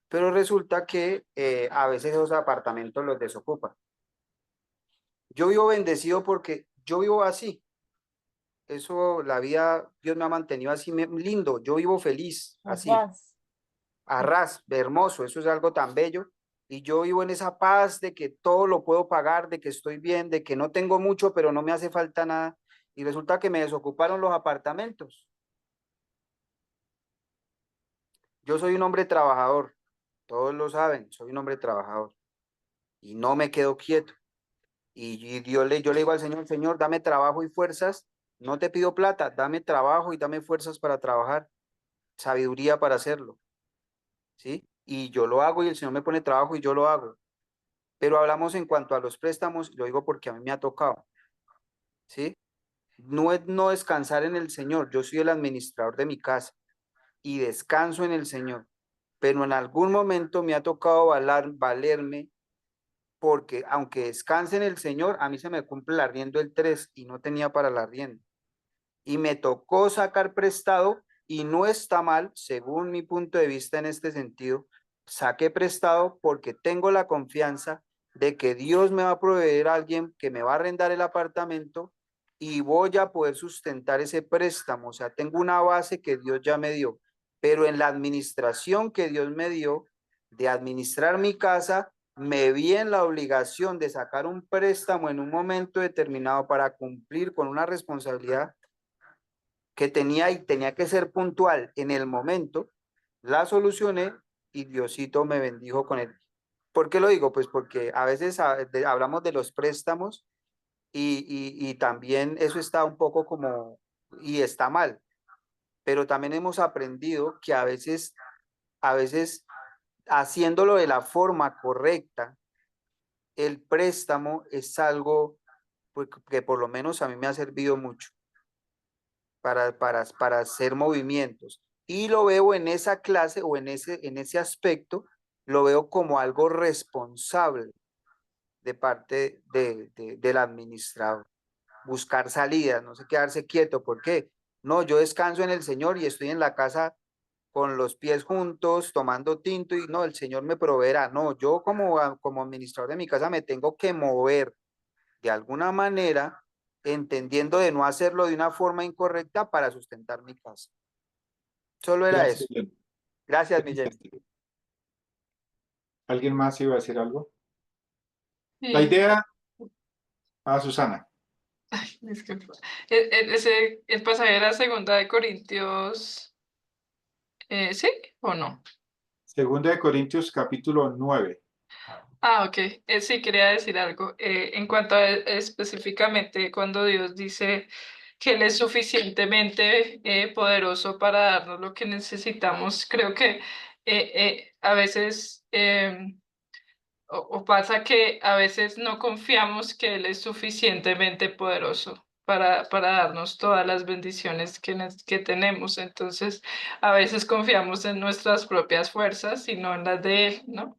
Pero resulta que a veces esos apartamentos los desocupan. Yo vivo bendecido porque yo vivo así. Eso, la vida, Dios me ha mantenido así lindo. Yo vivo feliz, así, a ras, hermoso. Eso es algo tan bello. Y yo vivo en esa paz de que todo lo puedo pagar, de que estoy bien, de que no tengo mucho, pero no me hace falta nada. Y resulta que me desocuparon los apartamentos. Yo soy un hombre trabajador. Todos lo saben, soy un hombre trabajador. Y no me quedo quieto. Y yo le digo al Señor, Señor, dame trabajo y fuerzas. No te pido plata, dame trabajo y dame fuerzas para trabajar, sabiduría para hacerlo, ¿sí? Y yo lo hago y el Señor me pone trabajo y yo lo hago. Pero hablamos en cuanto a los préstamos, lo digo porque a mí me ha tocado, ¿sí? No es no descansar en el Señor, yo soy el administrador de mi casa y descanso en el Señor, pero en algún momento me ha tocado valerme porque aunque descanse en el Señor, a mí se me cumple el arriendo el 3 y no tenía para el arriendo. Y me tocó sacar prestado y no está mal, según mi punto de vista en este sentido, saqué prestado porque tengo la confianza de que Dios me va a proveer a alguien que me va a arrendar el apartamento y voy a poder sustentar ese préstamo. O sea, tengo una base que Dios ya me dio, pero en la administración que Dios me dio de administrar mi casa, me vi en la obligación de sacar un préstamo en un momento determinado para cumplir con una responsabilidad que tenía y tenía que ser puntual en el momento, la solucioné y Diosito me bendijo con él. ¿Por qué lo digo? Pues porque a veces hablamos de los préstamos y también eso está un poco como, y está mal, pero también hemos aprendido que a veces haciéndolo de la forma correcta, el préstamo es algo pues, que por lo menos a mí me ha servido mucho para hacer movimientos. Y lo veo en esa clase o en ese aspecto, lo veo como algo responsable de parte del administrador. Buscar salidas, no sé, quedarse quieto. ¿Por qué? No, yo descanso en el Señor y estoy en la casa con los pies juntos, tomando tinto y no, el Señor me proveerá. No, yo como administrador de mi casa me tengo que mover de alguna manera, entendiendo de no hacerlo de una forma incorrecta para sustentar mi casa. Solo era Gracias, eso. Jenny. Gracias, mi Jenny. ¿Alguien más iba a decir algo? La Sí. idea, Susana. Disculpa. El pasaje era segunda de Corintios, ¿sí o no? Segunda de Corintios capítulo 9. Ah, ok. Sí, quería decir algo. En cuanto a específicamente cuando Dios dice que Él es suficientemente poderoso para darnos lo que necesitamos, creo que a veces o pasa que a veces no confiamos que Él es suficientemente poderoso para darnos todas las bendiciones que tenemos. Entonces, a veces confiamos en nuestras propias fuerzas y no en las de Él, ¿no?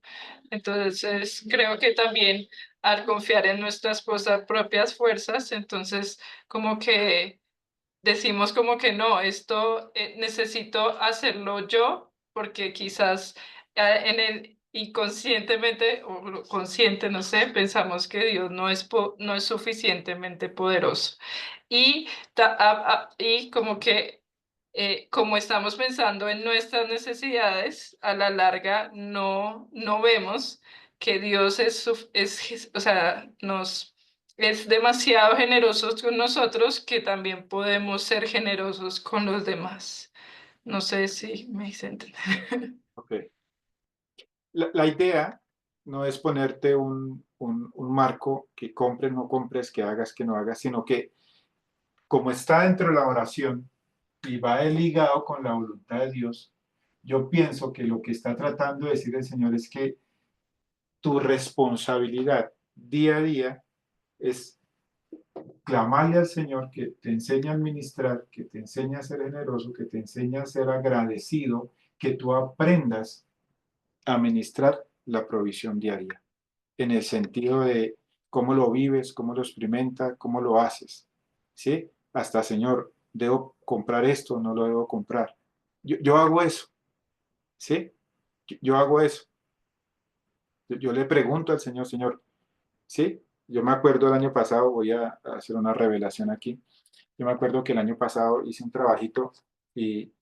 Entonces, creo que también al confiar en nuestras propias fuerzas, entonces como que decimos como que no, esto necesito hacerlo yo, porque quizás en el inconscientemente o consciente, no sé, pensamos que Dios no es suficientemente poderoso. Y, y como que como estamos pensando en nuestras necesidades, a la larga no vemos que Dios o sea, es demasiado generoso con nosotros que también podemos ser generosos con los demás. No sé si me hice entender. Ok. La idea no es ponerte un marco que compres, no compres, que hagas, que no hagas, sino que como está dentro de la oración y va ligado con la voluntad de Dios, yo pienso que lo que está tratando de decir el Señor es que tu responsabilidad día a día es clamarle al Señor que te enseñe a administrar, que te enseñe a ser generoso, que te enseñe a ser agradecido, que tú aprendas a administrar la provisión diaria, en el sentido de cómo lo vives, cómo lo experimentas, cómo lo haces, ¿sí? Hasta, Señor, ¿debo comprar esto o no lo debo comprar? Yo hago eso, ¿sí? Yo hago eso. Yo le pregunto al Señor, Señor, ¿sí? Yo me acuerdo el año pasado, voy a hacer una revelación aquí. Yo me acuerdo que el año pasado hice un trabajito y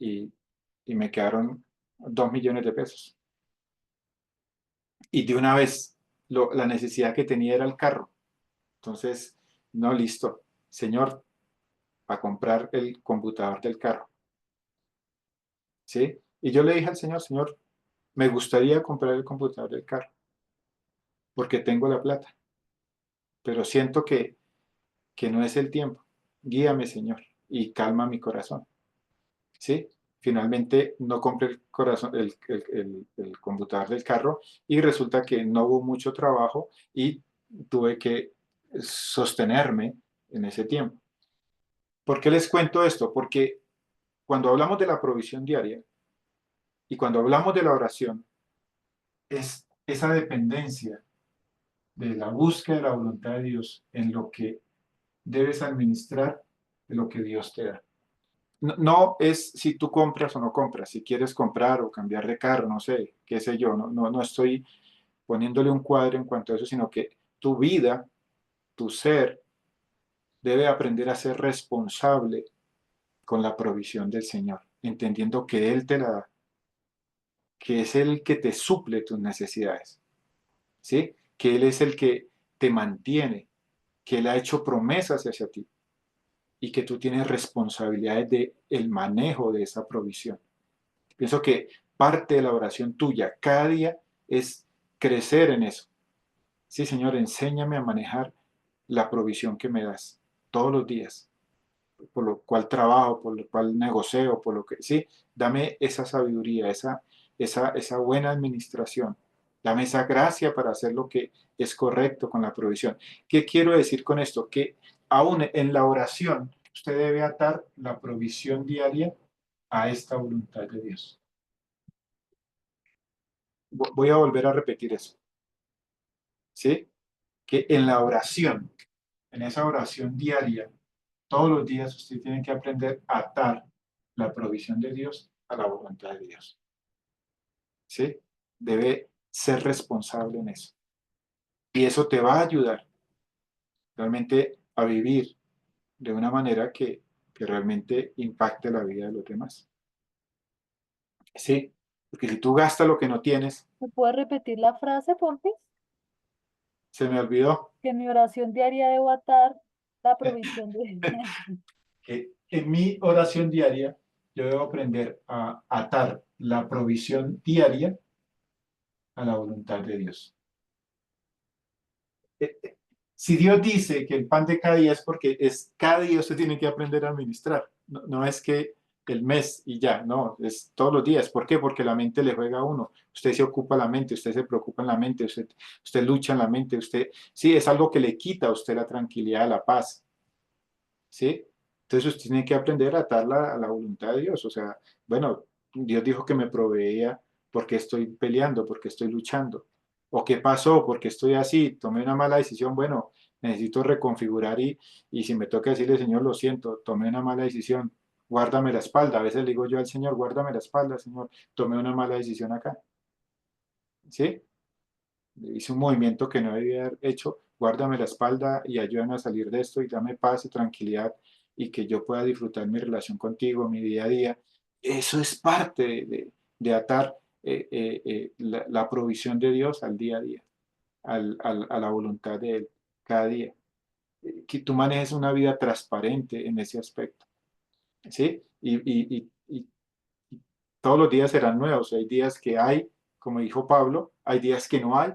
me quedaron 2 millones de pesos. Y de una vez la necesidad que tenía era el carro. Entonces, no, listo, Señor, para comprar el computador del carro. ¿Sí? Y yo le dije al Señor, Señor, me gustaría comprar el computador del carro, porque tengo la plata, pero siento que no es el tiempo. Guíame, Señor, y calma mi corazón. ¿Sí? Finalmente no compré el computador del carro y resulta que no hubo mucho trabajo y tuve que sostenerme en ese tiempo. ¿Por qué les cuento esto? Porque cuando hablamos de la provisión diaria y cuando hablamos de la oración, es esa dependencia de la búsqueda de la voluntad de Dios en lo que debes administrar de lo que Dios te da. No, no es si tú compras o no compras, si quieres comprar o cambiar de carro, no sé, qué sé yo, no estoy poniéndole un cuadro en cuanto a eso, sino que tu vida, tu ser, debe aprender a ser responsable con la provisión del Señor, entendiendo que Él te la da, que es el que te suple tus necesidades, ¿sí? Que Él es el que te mantiene, que Él ha hecho promesas hacia ti y que tú tienes responsabilidades de el manejo de esa provisión. Pienso que parte de la oración tuya cada día es crecer en eso. Sí, Señor, enséñame a manejar la provisión que me das todos los días, por lo cual trabajo, por lo cual negocio, por lo que, sí, dame esa sabiduría, esa buena administración. Dame esa gracia para hacer lo que es correcto con la provisión. ¿Qué quiero decir con esto? Que aún en la oración usted debe atar la provisión diaria a esta voluntad de Dios. Voy a volver a repetir eso, ¿sí? Que en la oración, en esa oración diaria, todos los días usted tiene que aprender a atar la provisión de Dios a la voluntad de Dios, ¿sí? Debe ser responsable en eso. Y eso te va a ayudar realmente a vivir de una manera que realmente impacte la vida de los demás. ¿Sí? Porque si tú gastas lo que no tienes, ¿Me puedes repetir la frase, porfis? se me olvidó. Que en mi oración diaria debo atar la provisión de... Que en mi oración diaria yo debo aprender a atar la provisión diaria a la voluntad de Dios. Si Dios dice que el pan de cada día es porque es cada día usted tiene que aprender a administrar. No es que el mes y ya, no, es todos los días. ¿Por qué? Porque la mente le juega a uno. Usted se ocupa la mente, usted se preocupa en la mente, usted lucha en la mente, sí, es algo que le quita a usted la tranquilidad, la paz. ¿Sí? Entonces usted tiene que aprender a atarla a la voluntad de Dios. O sea, bueno, Dios dijo que me proveía porque estoy peleando, porque estoy luchando. ¿O qué pasó? Porque estoy así, tomé una mala decisión. Bueno, necesito reconfigurar y si me toca decirle, Señor, lo siento, tomé una mala decisión, guárdame la espalda. A veces le digo yo al Señor, guárdame la espalda, Señor, tomé una mala decisión acá. ¿Sí? Hice un movimiento que no debía haber hecho, guárdame la espalda y ayúdame a salir de esto y dame paz y tranquilidad y que yo pueda disfrutar mi relación contigo, mi día a día. Eso es parte de atar la provisión de Dios al día a día, a la voluntad de Él cada día. Que tú manejes una vida transparente en ese aspecto, ¿sí? Y todos los días serán nuevos. Hay días que hay, como dijo Pablo, hay días que no hay,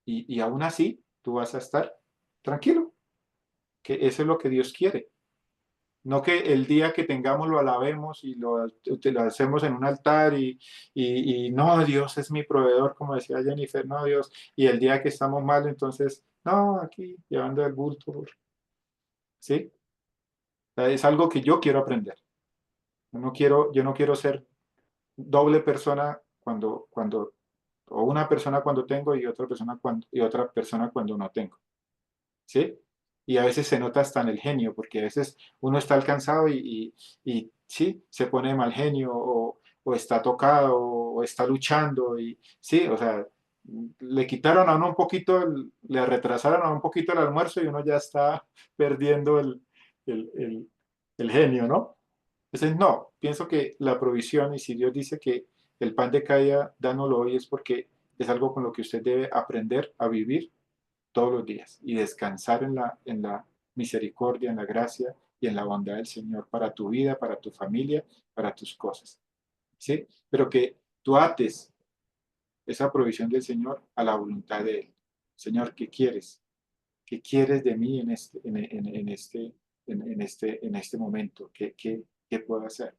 y aún así tú vas a estar tranquilo, que eso es lo que Dios quiere. No que el día que tengamos lo alabemos y lo hacemos en un altar y no, Dios es mi proveedor, como decía Jennifer, no, Dios, y el día que estamos mal, entonces, no, aquí llevando el bulto, ¿sí? O sea, es algo que yo quiero aprender. Yo no quiero ser doble persona o una persona cuando tengo y otra persona cuando no tengo. ¿Sí? Y a veces se nota hasta en el genio, porque a veces uno está alcanzado y sí, se pone de mal genio o está tocado o está luchando y sí, o sea, le quitaron a uno un poquito, le retrasaron a uno un poquito el almuerzo y uno ya está perdiendo el, el- el genio, ¿no? Entonces, no, pienso que la provisión, y si Dios dice que el pan de cada día, dánoslo hoy, es porque es algo con lo que usted debe aprender a vivir todos los días y descansar en la misericordia, en la gracia y en la bondad del Señor para tu vida, para tu familia, para tus cosas. ¿Sí? Pero que tú ates esa provisión del Señor a la voluntad de Él. Señor, ¿qué quieres? ¿Qué quieres de mí en este momento? ¿Qué puedo hacer?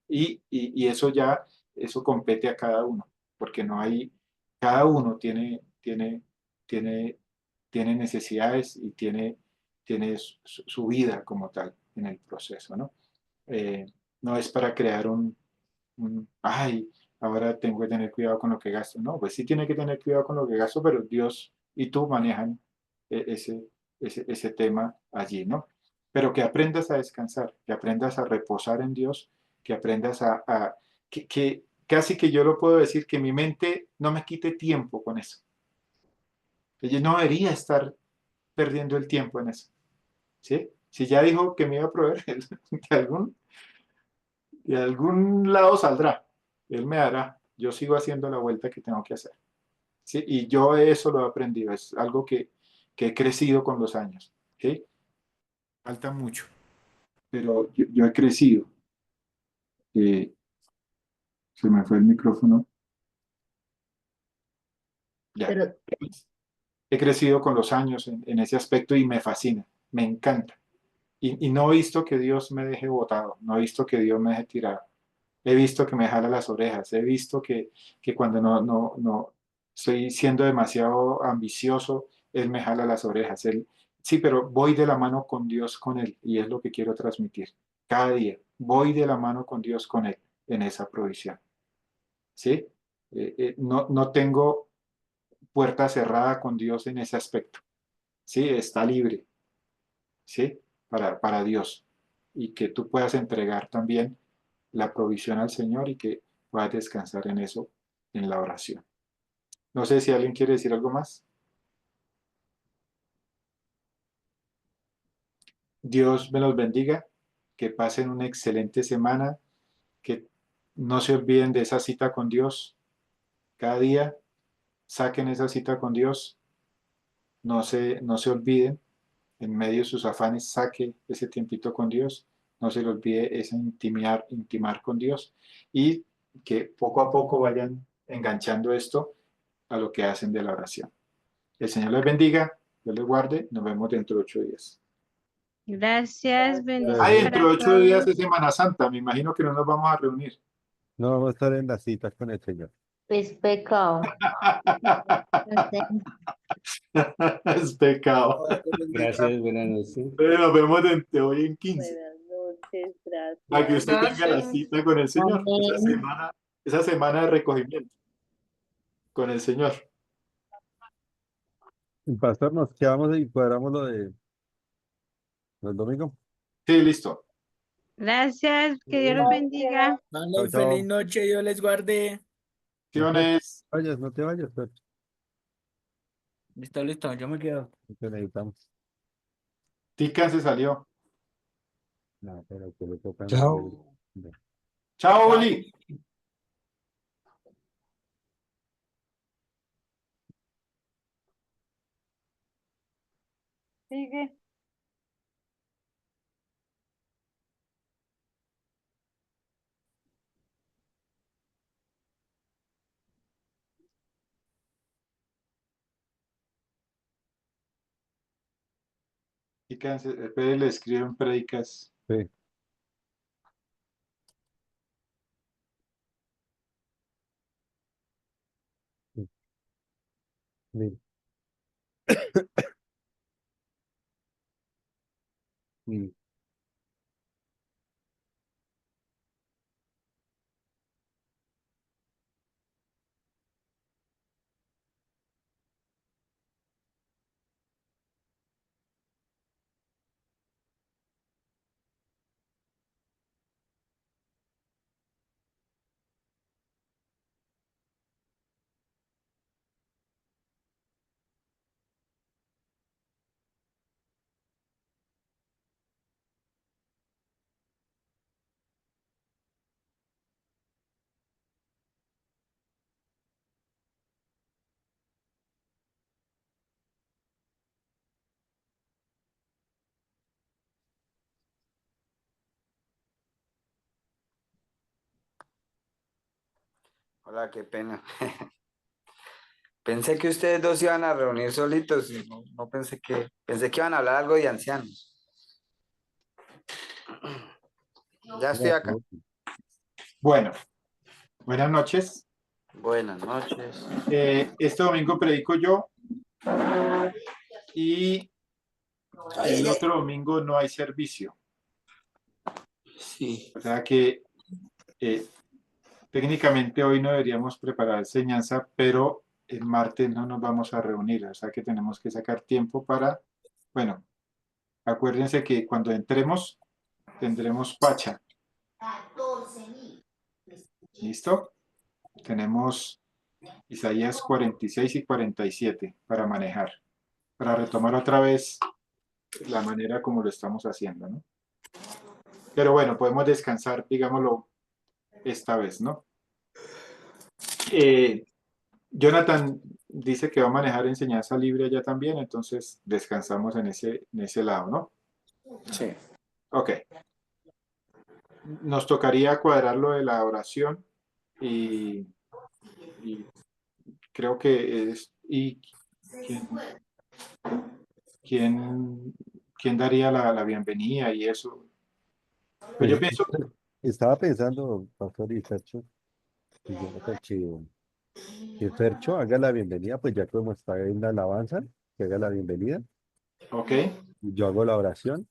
Y eso ya, eso compete a cada uno, porque no hay, cada uno tiene, tiene necesidades y tiene su vida como tal en el proceso, ¿no? Eh, no es para crear ay, ahora tengo que tener cuidado con lo que gasto. No, pues sí tiene que tener cuidado con lo que gasto, pero Dios y tú manejan ese tema allí, ¿no? Pero que aprendas a descansar, que aprendas a reposar en Dios, que aprendas que casi que yo lo puedo decir, que mi mente no me quite tiempo con eso. Que yo no debería estar perdiendo el tiempo en eso, ¿sí? Si ya dijo que me iba a proveer, de de algún lado saldrá, Él me dará, yo sigo haciendo la vuelta que tengo que hacer. ¿Sí? Y yo eso lo he aprendido, es algo que he crecido con los años. ¿Sí? Falta mucho, pero yo he crecido. Se me fue el micrófono. Ya. Pero He crecido con los años en ese aspecto y me fascina, me encanta. Y no he visto que Dios me deje botado, no he visto que Dios me deje tirado. He visto que me jala las orejas, he visto que cuando no estoy siendo demasiado ambicioso, Él me jala las orejas. Sí, pero voy de la mano con Dios, con Él, y es lo que quiero transmitir. Cada día, voy de la mano con Dios, con Él, en esa provisión. ¿Sí? No tengo puerta cerrada con Dios en ese aspecto. ¿Sí? Está libre. ¿Sí? Para Dios. Y que tú puedas entregar también la provisión al Señor y que puedas descansar en eso, en la oración. No sé si alguien quiere decir algo más. Dios me los bendiga, que pasen una excelente semana, que no se olviden de esa cita con Dios. Cada día saquen esa cita con Dios, no se olviden, en medio de sus afanes saque ese tiempito con Dios, no se le olvide ese intimar con Dios y que poco a poco vayan enganchando esto a lo que hacen de la oración. El Señor les bendiga, Dios les guarde, nos vemos dentro de 8 días. Gracias, Ah, bendición dentro para de 8 días todos. es Semana Santa, me imagino que no nos vamos a reunir. No vamos a estar en las citas con el Señor. es pecado. Es pecado. Gracias, buenas noches. Nos vemos de hoy en 15, Buenas noches, para que gracias. usted tenga la Gracias. cita con el Señor, Amén. esa semana de recogimiento con el Señor. Pastor, nos quedamos y cuadramos lo de el domingo. Sí, listo. Gracias, que Dios los bendiga. Chao, Vale, feliz chao. noche, Dios les guarde. Acciones. No te vayas, pero Listo, listo, yo me quedo. te necesitamos. Tica se salió. No, pero que le tocan a Chao. él. Chao, Oli. Sigue. Tica, espere, le escriben predicas. Sí. Sí. Mm. Hola, qué pena. Pensé que ustedes dos se iban a reunir solitos. No pensé que iban a hablar algo de ancianos. Ya estoy acá. Bueno, buenas noches. Buenas noches. Este domingo predico yo y el otro domingo no hay servicio. Sí. O sea que técnicamente hoy no deberíamos preparar enseñanza, pero el martes no nos vamos a reunir. O sea que tenemos que sacar tiempo para, bueno, acuérdense que cuando entremos tendremos Pacha. ¿Listo? Tenemos Isaías 46 y 47 para manejar, para retomar otra vez la manera como lo estamos haciendo, ¿no? Pero bueno, podemos descansar, digámoslo, esta vez, ¿no? Jonathan dice que va a manejar enseñanza libre allá también, entonces descansamos en ese lado, ¿no? Sí. Ok. Nos tocaría cuadrar lo de la oración y creo que es... ¿Y quién, quién daría la bienvenida y eso? Pues Pues yo pienso, estaba pensando, Pastor y Fercho, y Jonathan, que Fercho haga la bienvenida, pues ya como está en la alabanza, que haga la bienvenida, ok, y yo hago la oración.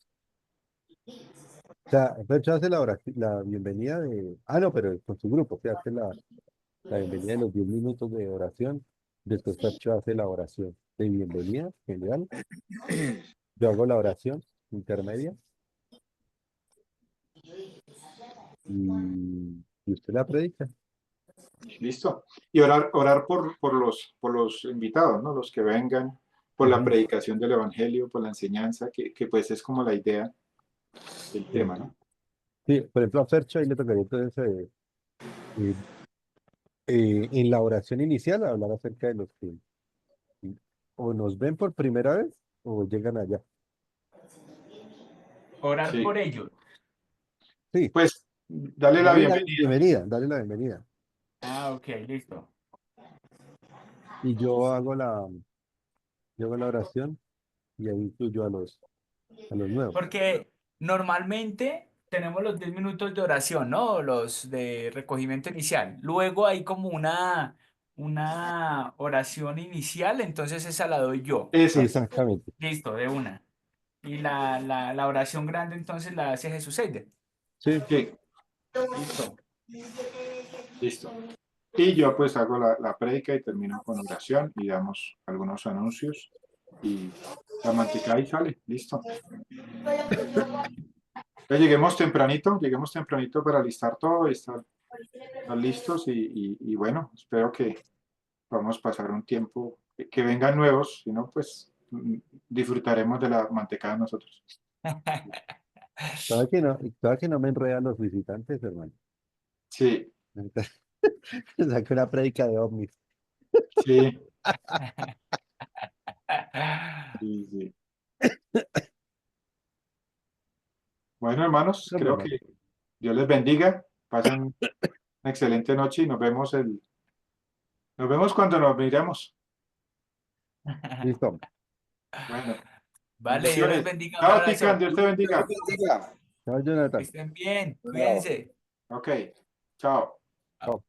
O sea, Fercho hace la bienvenida de... Ah, no, pero con su grupo, que hace la bienvenida de los 10 minutos de oración. Después Fercho hace la oración de bienvenida general. Yo hago la oración intermedia y usted la predica. listo. Y orar por los invitados, ¿no? Los que vengan, por la Ujú. predicación del Evangelio, por la enseñanza, que pues es como la idea del Sí. tema, ¿no? Sí, por ejemplo, a Fercho ahí le tocaría entonces eh, en la oración inicial hablar acerca de los que o nos ven por primera vez o llegan allá. Orar Sí. por ellos. Sí, Pues dale la darle la bienvenida. bienvenida, darle la bienvenida. Ah, ok, listo. Y yo hago la oración y ahí incluyo a los nuevos. Porque normalmente tenemos los 10 minutos de oración, ¿no? Los de recogimiento inicial. Luego hay como una oración inicial, entonces esa la doy yo. Exacto. Exactamente. Listo, de una. Y la oración grande entonces la hace Jesús Eider. Sí, Sí, Listo. listo. Y yo pues hago la prédica y termino con oración y damos algunos anuncios y la manteca ahí sale, listo. Ya lleguemos tempranito para listar todo y estar listos y bueno, espero que podamos pasar un tiempo, que vengan nuevos, si no pues disfrutaremos de la mantecada nosotros. todavía que no me enredan los visitantes, hermano. Sí, Saqué una prédica de ovnis. sí, sí, sí. Bueno, hermanos, No, mi creo hermano. que Dios les bendiga, pasen una excelente noche y nos vemos cuando nos miremos. Listo. Bueno, Vale, Dios les bendiciones. bendiga, un Chao, Tican, abrazo. Dios te bendiga. Diga. Chao, Que Jonathan. estén bien, Chao. cuídense. Ok, chao. Chao.